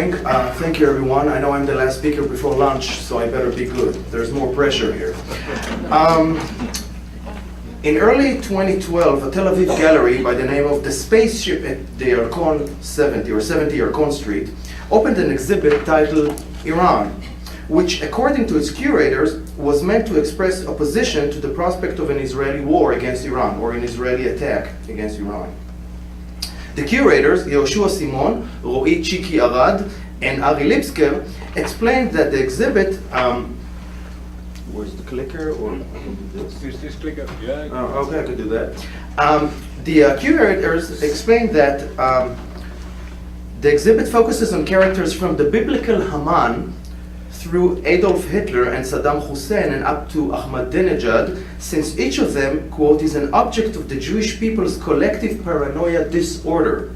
morning. Thank you, everyone. I know I'm the last speaker before lunch, so I better be good. There's more pressure here. In early 2012, a Tel Aviv gallery by the name of The Spaceship at the Yarkon 70 or 70 Yarkon Street opened an exhibit titled Iran, which, according to its curators, was meant to express opposition to the prospect of an Israeli war against Iran or an Israeli attack against Iran. The curators, Yehoshua Simon, Ro'i Chiki Arad, and Ari Lipsker, explained that the exhibit, where's the clicker? Or this clicker, yeah. Oh, okay, I could do that. The curators explained that the exhibit focuses on characters from the biblical Haman through Adolf Hitler and Saddam Hussein and up to Ahmadinejad, since each of them, quote, is an object of the Jewish people's collective paranoia disorder,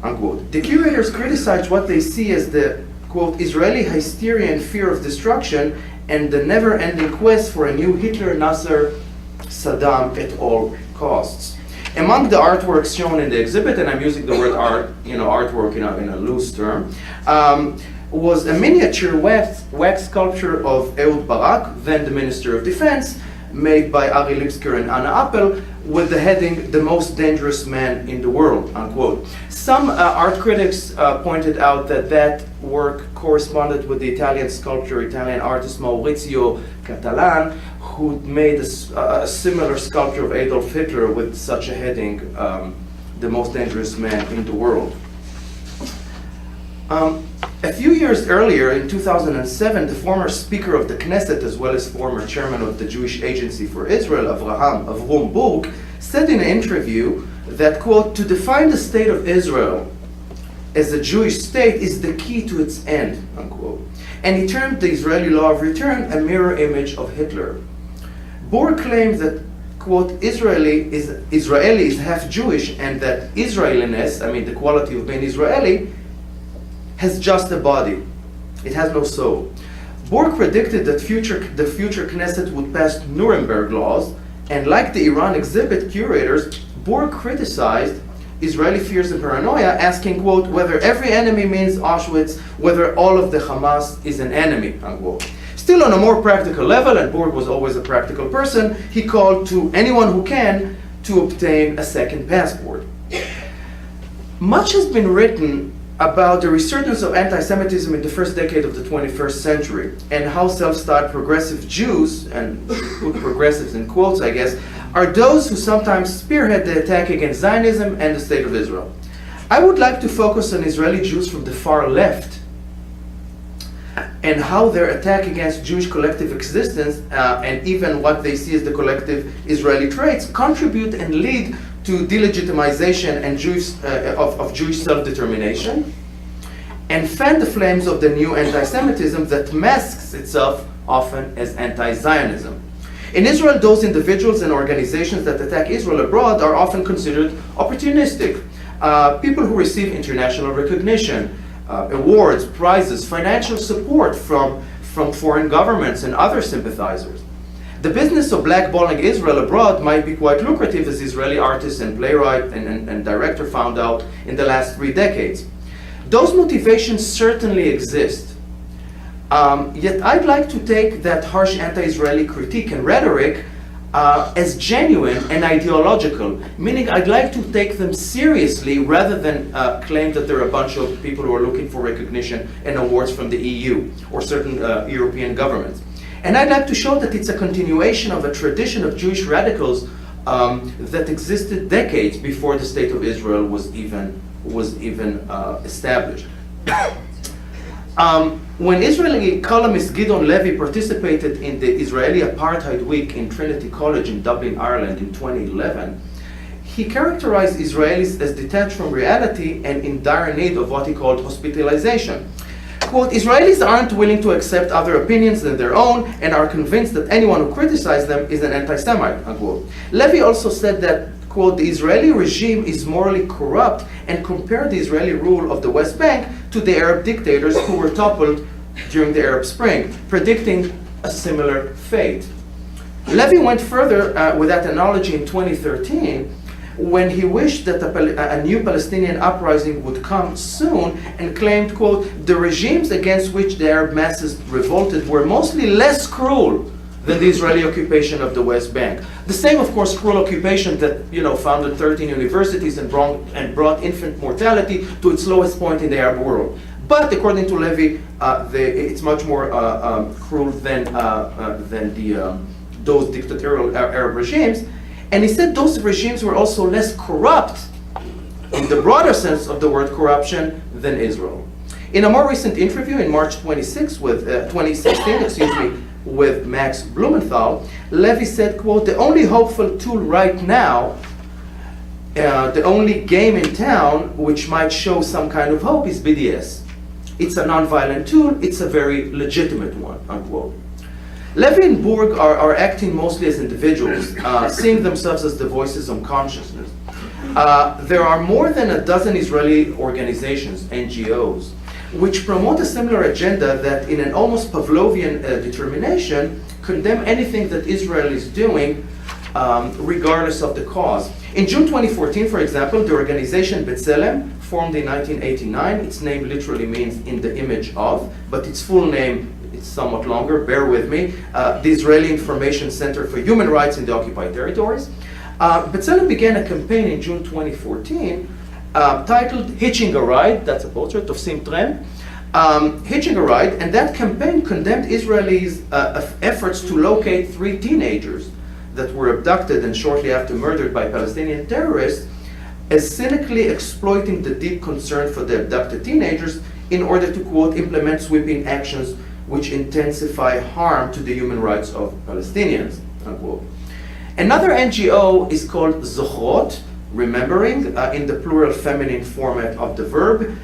unquote. The curators criticize what they see as the, quote, Israeli hysteria and fear of destruction and the never-ending quest for a new Hitler, Nasser, Saddam at all costs. Among the artworks shown in the exhibit, and I'm using the word art, artwork in a loose term, was a miniature wax sculpture of Ehud Barak, then the Minister of Defense, made by Ari Lipsker and Anna Appel, with the heading, "The Most Dangerous Man in the World," unquote. Some art critics pointed out that that work corresponded with the Italian sculptor, Italian artist Maurizio Catalan, who made a similar sculpture of Adolf Hitler with such a heading, "The Most Dangerous Man in the World." A few years earlier, in 2007, the former Speaker of the Knesset, as well as former Chairman of the Jewish Agency for Israel, Avrom Burg, said in an interview that, quote, "To define the state of Israel as a Jewish state is the key to its end," unquote. And he termed the Israeli law of return a mirror image of Hitler. Burg claimed that, quote, Israeli is half Jewish, and that Israeliness, I mean the quality of being Israeli, has just a body. It has no soul. Burg predicted that the future Knesset would pass Nuremberg laws, and like the Iran exhibit curators, Burg criticized Israeli fears and paranoia, asking, quote, whether every enemy means Auschwitz, whether all of the Hamas is an enemy, unquote. Still, on a more practical level, and Burg was always a practical person, he called to anyone who can to obtain a second passport. Much has been written about the resurgence of anti-Semitism in the first decade of the 21st century, and how self-styled progressive Jews, and put progressives in quotes, I guess, are those who sometimes spearhead the attack against Zionism and the State of Israel. I would like to focus on Israeli Jews from the far left, and how their attack against Jewish collective existence, and even what they see as the collective Israeli traits, contribute and lead to delegitimization and of Jewish self-determination, and fan the flames of the new anti-Semitism that masks itself often as anti-Zionism. In Israel, those individuals and organizations that attack Israel abroad are often considered opportunistic, people who receive international recognition, awards, prizes, financial support from foreign governments and other sympathizers. The business of blackballing Israel abroad might be quite lucrative, as Israeli artist and playwright and director found out in the last 3 decades. Those motivations certainly exist. Yet I'd like to take that harsh anti-Israeli critique and rhetoric as genuine and ideological, meaning I'd like to take them seriously rather than claim that they're a bunch of people who are looking for recognition and awards from the EU or certain European governments. And I'd like to show that it's a continuation of a tradition of Jewish radicals that existed decades before the State of Israel was even established. When Israeli columnist Gideon Levy participated in the Israeli Apartheid Week in Trinity College in Dublin, Ireland in 2011, he characterized Israelis as detached from reality and in dire need of what he called hospitalization. Quote, Israelis aren't willing to accept other opinions than their own and are convinced that anyone who criticizes them is an anti-Semite, unquote. Levy also said that, quote, the Israeli regime is morally corrupt, and compared the Israeli rule of the West Bank to the Arab dictators who were toppled during the Arab Spring, predicting a similar fate. Levy went further with that analogy in 2013 when he wished that a new Palestinian uprising would come soon, and claimed, quote, the regimes against which the Arab masses revolted were mostly less cruel than the Israeli occupation of the West Bank. The same, of course, cruel occupation that, you know, founded 13 universities and brought infant mortality to its lowest point in the Arab world. But according to Levy, it's much more cruel than those dictatorial Arab regimes. And he said those regimes were also less corrupt, in the broader sense of the word corruption, than Israel. In a more recent interview in March 2016, with Max Blumenthal, Levy said, quote, the only hopeful tool right now, the only game in town which might show some kind of hope is BDS. It's a non-violent tool, it's a very legitimate one, unquote. Levy and Burg are acting mostly as individuals, seeing themselves as the voices of consciousness. There are more than a dozen Israeli organizations, NGOs, which promote a similar agenda that in an almost Pavlovian determination condemn anything that Israel is doing regardless of the cause. In June 2014, for example, the organization B'Tselem, formed in 1989, its name literally means in the image of, but its full name is somewhat longer, bear with me, the Israeli Information Center for Human Rights in the Occupied Territories. B'Tselem began a campaign in June 2014 titled Hitching a Ride, that's a portrait of Sim Trem, Hitching a Ride, and that campaign condemned Israelis' efforts to locate 3 teenagers that were abducted and shortly after murdered by Palestinian terrorists as cynically exploiting the deep concern for the abducted teenagers in order to, quote, implement sweeping actions which intensify harm to the human rights of Palestinians, unquote. Another NGO is called Zochrot, remembering, in the plural feminine format of the verb,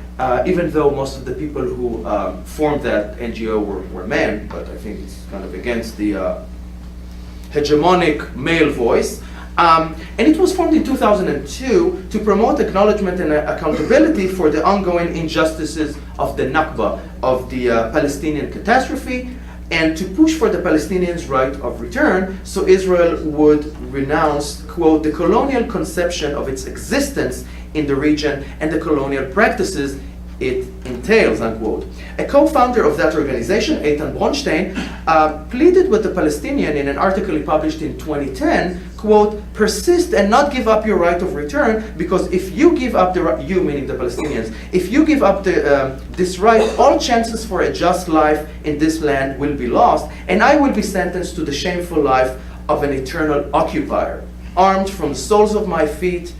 even though most of the people who formed that NGO were men, but I think it's kind of against the hegemonic male voice. And it was formed in 2002 to promote acknowledgement and accountability for the ongoing injustices of the Nakba, of the Palestinian catastrophe, and to push for the Palestinians' right of return, so Israel would renounce, quote, the colonial conception of its existence in the region and the colonial practices it entails, unquote. A co-founder of that organization, Eitan Bronstein, pleaded with the Palestinian in an article he published in 2010, quote, persist and not give up your right of return, because if you give up the right, you meaning the Palestinians, if you give up this right, all chances for a just life in this land will be lost, and I will be sentenced to the shameful life of an eternal occupier, armed from the soles of my feet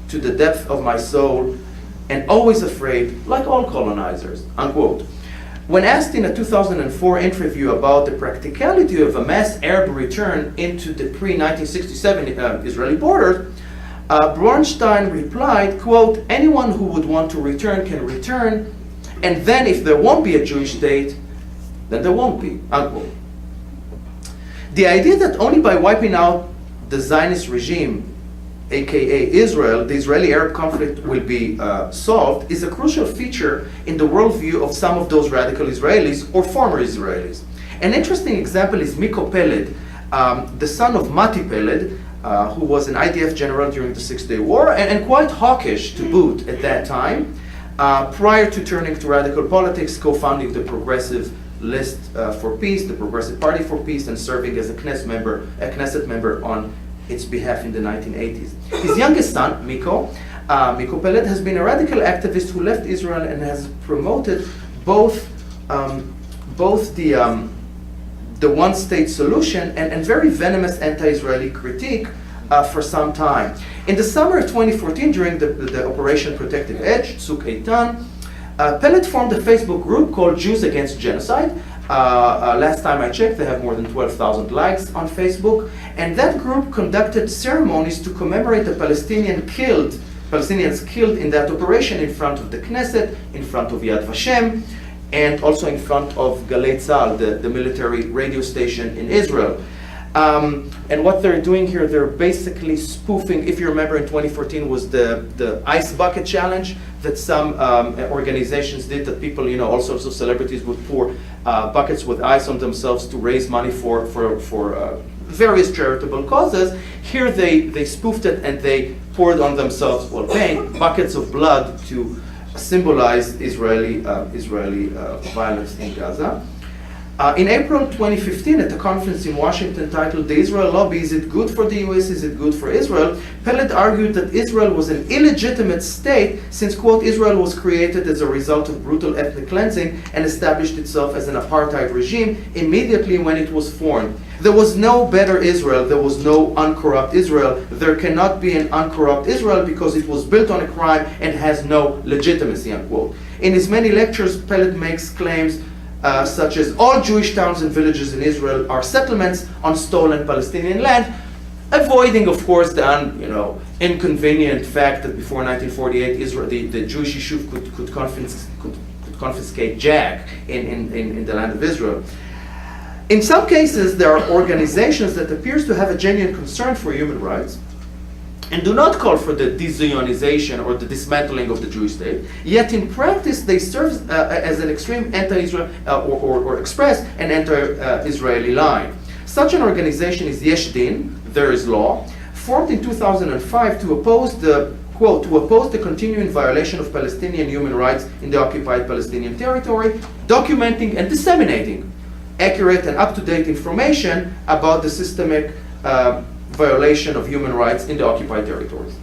to the depth of my soul, and always afraid, like all colonizers, unquote. When asked in a 2004 interview about the practicality of a mass Arab return into the pre-1967 Israeli borders, Bronstein replied, quote, anyone who would want to return can return, and then if there won't be a Jewish state, then there won't be, unquote. The idea that only by wiping out the Zionist regime, aka Israel, the Israeli-Arab conflict will be solved, is a crucial feature in the worldview of some of those radical Israelis or former Israelis. An interesting example is Miko Peled, the son of Mati Peled, who was an IDF general during the Six-Day War, and quite hawkish to boot at that time, prior to turning to radical politics, co-founding the Progressive List for Peace, the Progressive Party for Peace, and serving as a Knesset member on its behalf in the 1980s. His youngest son, Miko Peled, has been a radical activist who left Israel and has promoted both the one-state solution and very venomous anti-Israeli critique for some time. In the summer of 2014, during the Operation Protective Edge, Tzuk Eitan, Peled formed a Facebook group called Jews Against Genocide. Last time I checked, they have more than 12,000 likes on Facebook, and that group conducted ceremonies to commemorate the Palestinians killed in that operation in front of the Knesset, in front of Yad Vashem, and also in front of Galei Tzahal, the military radio station in Israel. And what they're doing here, they're basically spoofing, if you remember in 2014 was the ice bucket challenge that some organizations did, that people, you know, all sorts of celebrities would pour buckets with ice on themselves to raise money for various charitable causes. Here they spoofed it and they poured on themselves while paying buckets of blood to symbolize Israeli violence in Gaza. In April 2015, at a conference in Washington titled "The Israel Lobby, Is It Good for the US? Is It Good for Israel?" Peled argued that Israel was an illegitimate state since, quote, Israel was created as a result of brutal ethnic cleansing and established itself as an apartheid regime immediately when it was formed. There was no better Israel, there was no uncorrupt Israel. There cannot be an uncorrupt Israel because it was built on a crime and has no legitimacy, unquote. In his many lectures, Peled makes claims such as all Jewish towns and villages in Israel are settlements on stolen Palestinian land, avoiding, of course, the inconvenient fact that before 1948, Israel, the Jewish yishuv could confiscate jack in the land of Israel. In some cases, there are organizations that appears to have a genuine concern for human rights and do not call for the de-Zionization or the dismantling of the Jewish state, yet in practice they serve as an extreme anti-Israel or express an anti-Israeli line. Such an organization is Yesh Din, There is Law, formed in 2005 to oppose the, quote, to oppose the continuing violation of Palestinian human rights in the occupied Palestinian territory, documenting and disseminating accurate and up-to-date information about the systemic violation of human rights in the occupied territories.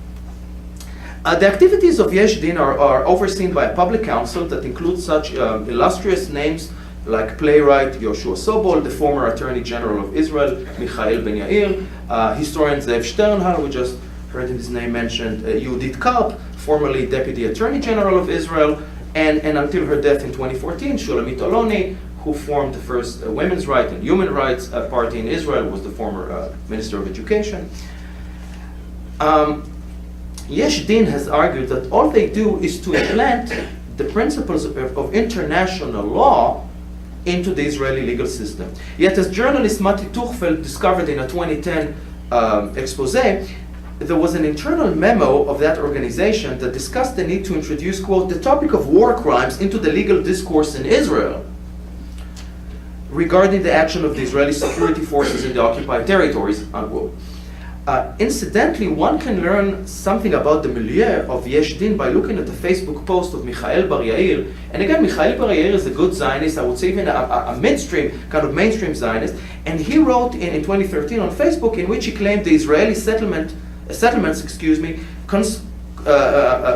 The activities of Yesh Din are overseen by a public council that includes such illustrious names like playwright Yoshua Sobol, the former Attorney General of Israel, Michael Ben Yair, historian Zev Sternhal, we just heard his name mentioned, Yehudit Karp, formerly Deputy Attorney General of Israel, and until her death in 2014, Shulamit Aloni, who formed the first women's rights and human rights party in Israel, was the former Minister of Education. Yesh Din has argued that all they do is to implant the principles of international law into the Israeli legal system. Yet, as journalist Mati Tuchfeld discovered in a 2010 expose, there was an internal memo of that organization that discussed the need to introduce, quote, the topic of war crimes into the legal discourse in Israel regarding the action of the Israeli security forces in the occupied territories, unquote. Incidentally, one can learn something about the milieu of Yesh Din by looking at the Facebook post of Michael Bar Yair. And again, Michael Bar Yair is a good Zionist, I would say even a mainstream Zionist. And he wrote in 2013 on Facebook in which he claimed the Israeli settlements,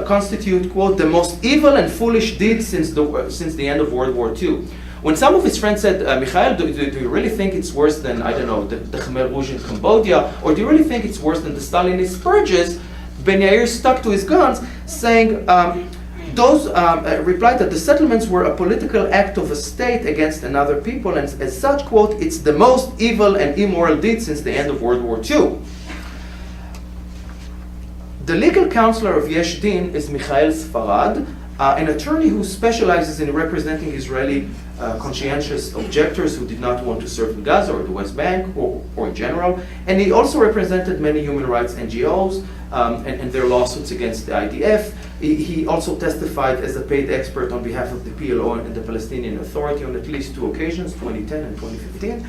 constitute, quote, the most evil and foolish deed since the end of World War II. When some of his friends said, Michael, do you really think it's worse than, I don't know, the Khmer Rouge in Cambodia, or do you really think it's worse than the Stalinist purges, Ben Yair stuck to his guns, saying, replied that the settlements were a political act of a state against another people, and as such, quote, it's the most evil and immoral deed since the end of World War II. The legal counselor of Yesh Din is Michael Sfarad, an attorney who specializes in representing Israeli conscientious objectors who did not want to serve in Gaza or the West Bank or in general. And he also represented many human rights NGOs and their lawsuits against the IDF. He also testified as a paid expert on behalf of the PLO and the Palestinian Authority on at least 2 occasions, 2010 and 2015.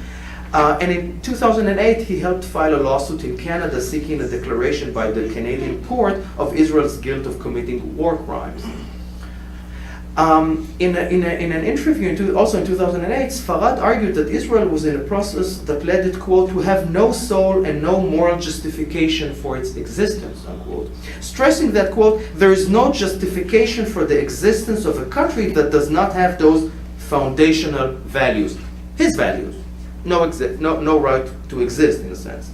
And in 2008, he helped file a lawsuit in Canada seeking a declaration by the Canadian court of Israel's guilt of committing war crimes. In an interview also in 2008, Sfarad argued that Israel was in a process that led it, quote, to have no soul and no moral justification for its existence, unquote. Stressing that, quote, there is no justification for the existence of a country that does not have those foundational values. His values. No right to exist, in a sense.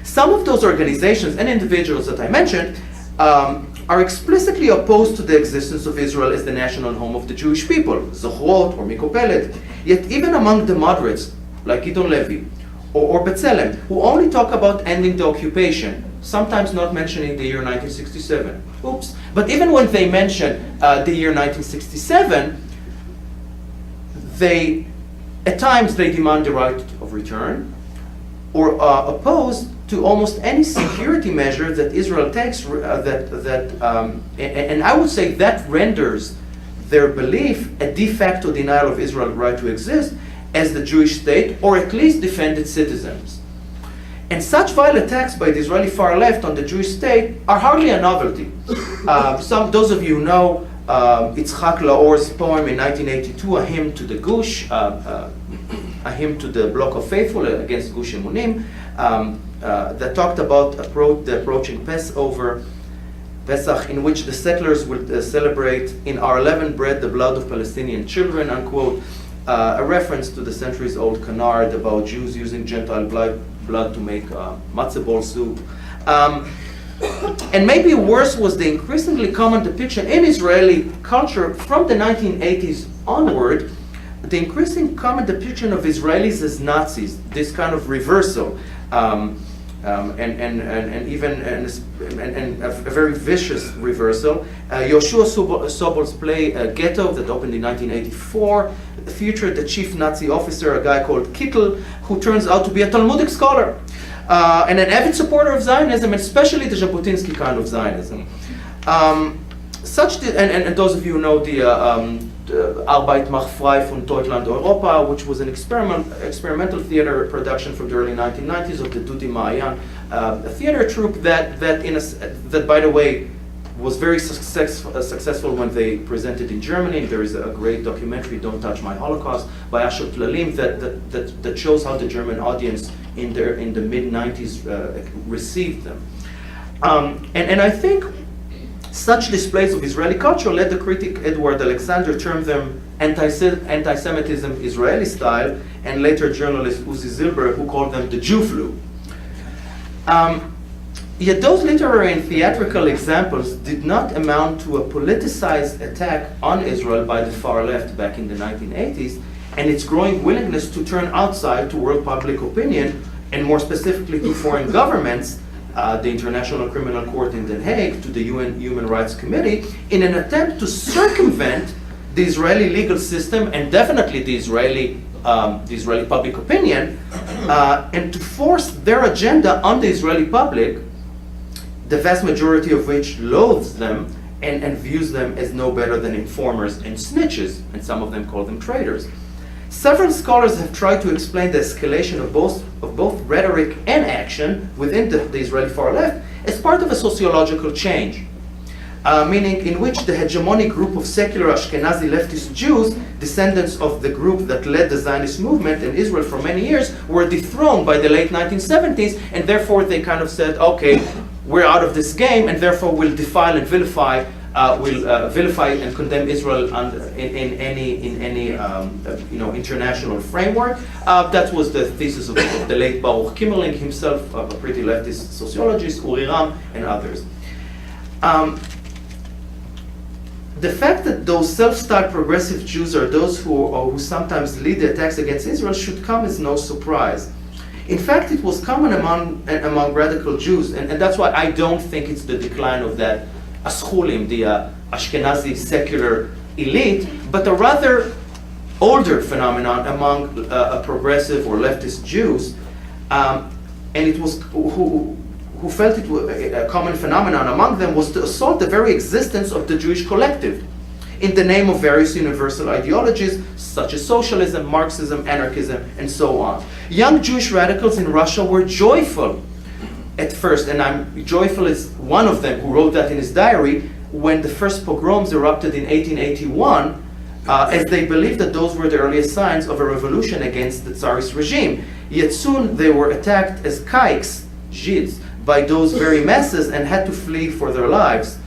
Some of those organizations and individuals that I mentioned are explicitly opposed to the existence of Israel as the national home of the Jewish people, Zochrot or Mikopelet. Yet even among the moderates, like Gidon Levy or B'Tselem, who only talk about ending the occupation, sometimes not mentioning the year 1967. Oops. But even when they mention the year 1967, at times they demand the right of return or oppose to almost any security measure that Israel takes, and I would say that renders their belief a de facto denial of Israel's right to exist as the Jewish state, or at least defend its citizens. And such vile attacks by the Israeli far left on the Jewish state are hardly a novelty. Those of you who know Yitzhak Laor's poem in 1982, A Hymn to the Gush, a hymn to the Bloc of Faithful against Gush Emunim, that talked about the approaching Passover, Pesach, in which the settlers would celebrate in our leavened bread the blood of Palestinian children, unquote, a reference to the centuries-old canard about Jews using Gentile blood to make matzah ball soup. And maybe worse was the increasingly common depiction in Israeli culture from the 1980s onward, the increasing common depiction of Israelis as Nazis, this kind of reversal, and a very vicious reversal. Yoshua Sobol's play Ghetto, that opened in 1984, featured the chief Nazi officer, a guy called Kittel, who turns out to be a Talmudic scholar and an avid supporter of Zionism, especially the Jabotinsky kind of Zionism. And those of you who know the Arbeit macht frei von Deutschland Europa, which was an experimental theater production from the early 1990s of the Dudi Maayan, a theater troupe that by the way was very successful when they presented in Germany. There is a great documentary, Don't Touch My Holocaust, by Asher Tlalim that shows how the German audience in the mid-90s received them. And I think such displays of Israeli culture led the critic Edward Alexander term them anti-Semitism Israeli style, and later journalist Uzi Zilber, who called them the Jew flu. Yet those literary and theatrical examples did not amount to a politicized attack on Israel by the far left back in the 1980s, and its growing willingness to turn outside to world public opinion, and more specifically to foreign governments, the International Criminal Court in Den Haag, to the UN Human Rights Committee, in an attempt to circumvent the Israeli legal system and definitely the Israeli public opinion, and to force their agenda on the Israeli public, the vast majority of which loathes them and views them as no better than informers and snitches, and some of them call them traitors. Several scholars have tried to explain the escalation of both rhetoric and action within the Israeli far left as part of a sociological change, meaning in which the hegemonic group of secular Ashkenazi leftist Jews, descendants of the group that led the Zionist movement in Israel for many years, were dethroned by the late 1970s, and therefore they kind of said, okay, we're out of this game, and therefore we'll defile and vilify and condemn Israel in any international framework. That was the thesis of the late Baruch Kimmerling himself, a pretty leftist sociologist, Uri Ram, and others. The fact that those self-styled progressive Jews are those who sometimes lead the attacks against Israel should come as no surprise. In fact, it was common among radical Jews, and that's why I don't think it's the decline of that Aschulim, the Ashkenazi secular elite, but a rather older phenomenon among progressive or leftist Jews, and it was who felt it was a common phenomenon among them was to assault the very existence of the Jewish collective in the name of various universal ideologies such as socialism, Marxism, anarchism, and so on. Young Jewish radicals in Russia were joyful at first, and I'm joyful as one of them who wrote that in his diary, when the first pogroms erupted in 1881, as they believed that those were the earliest signs of a revolution against the Tsarist regime. Yet soon they were attacked as kaiks, Zhids, by those very masses and had to flee for their lives.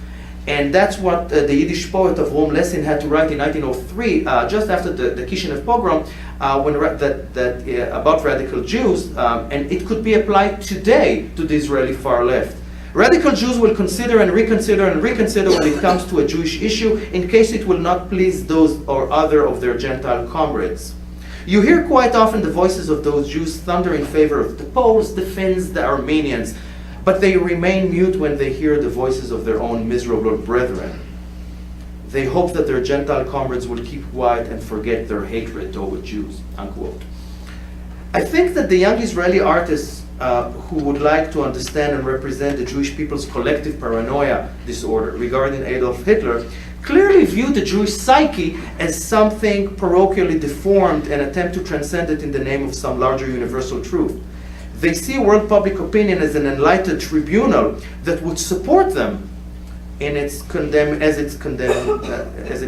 And that's what the Yiddish poet Avrom Lessin had to write in 1903, just after the Kishinev pogrom, about radical Jews, and it could be applied today to the Israeli far left. Radical Jews will consider and reconsider when it comes to a Jewish issue, in case it will not please those or other of their Gentile comrades. You hear quite often the voices of those Jews thunder in favor of the Poles, the Finns, the Armenians, but they remain mute when they hear the voices of their own miserable brethren. They hope that their Gentile comrades will keep quiet and forget their hatred toward Jews, unquote. I think that the young Israeli artists who would like to understand and represent the Jewish people's collective paranoia disorder regarding Adolf Hitler clearly view the Jewish psyche as something parochially deformed and attempt to transcend it in the name of some larger universal truth. They see world public opinion as an enlightened tribunal that would support them in its as it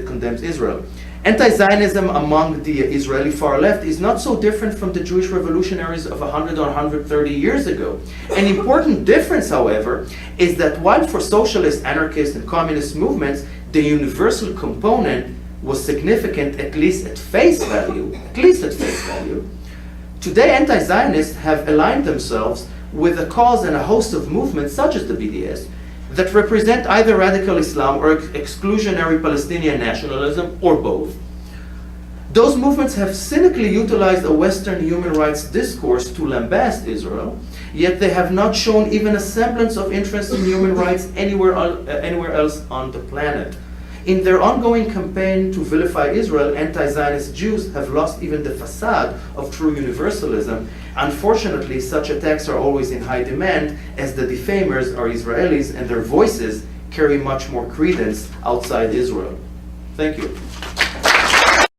condemns Israel. Anti-Zionism among the Israeli far left is not so different from the Jewish revolutionaries of 100 or 130 years ago. An important difference, however, is that while for socialist, anarchist, and communist movements, the universal component was significant, at least at face value, today anti-Zionists have aligned themselves with a cause and a host of movements, such as the BDS, that represent either radical Islam or exclusionary Palestinian nationalism, or both. Those movements have cynically utilized a Western human rights discourse to lambast Israel, yet they have not shown even a semblance of interest in human rights anywhere else on the planet. In their ongoing campaign to vilify Israel, anti-Zionist Jews have lost even the facade of true universalism. Unfortunately, such attacks are always in high demand, as the defamers are Israelis and their voices carry much more credence outside Israel. Thank you.